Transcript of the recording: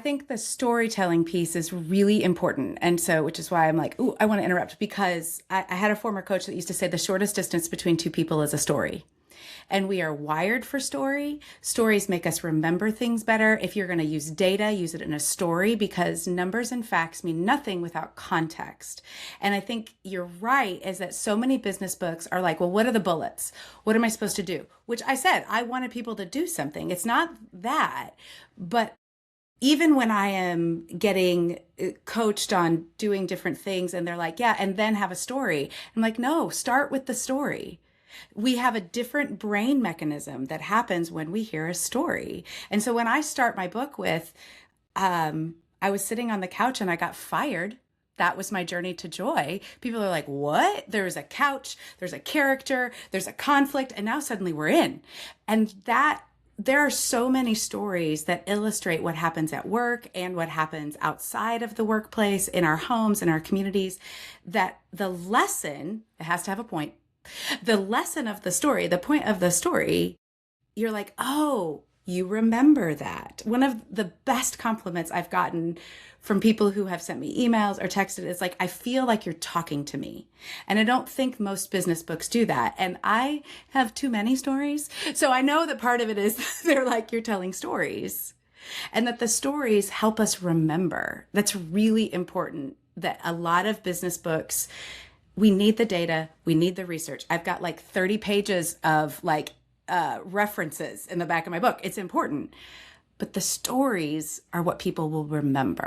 think the storytelling piece is really important. And so, which is why I'm like, ooh, I want to interrupt because I had a former coach that used to say the shortest distance between two people is a story. And we are wired for story. Stories make us remember things better. If you're going to use data, use it in a story because numbers and facts mean nothing without context. And I think you're right, is that so many business books are like, well, what are the bullets? What am I supposed to do? Which I said, I wanted people to do something. It's not that, but even when I am getting coached on doing different things and they're like, yeah, and then have a story. I'm like, no, start with the story. We have a different brain mechanism that happens when we hear a story. And so when I start my book with, I was sitting on the couch and I got fired. That was my journey to joy. People are like, what? There's a couch, there's a character, there's a conflict, and now suddenly we're in. And that there are so many stories that illustrate what happens at work and what happens outside of the workplace, in our homes, in our communities, that the lesson, it has to have a point. The lesson of the story, the point of the story, you're like, oh, you remember that. One of the best compliments I've gotten from people who have sent me emails or texted is like, I feel like you're talking to me. And I don't think most business books do that. And I have too many stories. So I know that part of it is they're like, you're telling stories, and that the stories help us remember. That's really important, that a lot of business books, we need the data, we need the research. I've got like 30 pages of like references in the back of my book. It's important. But the stories are what people will remember.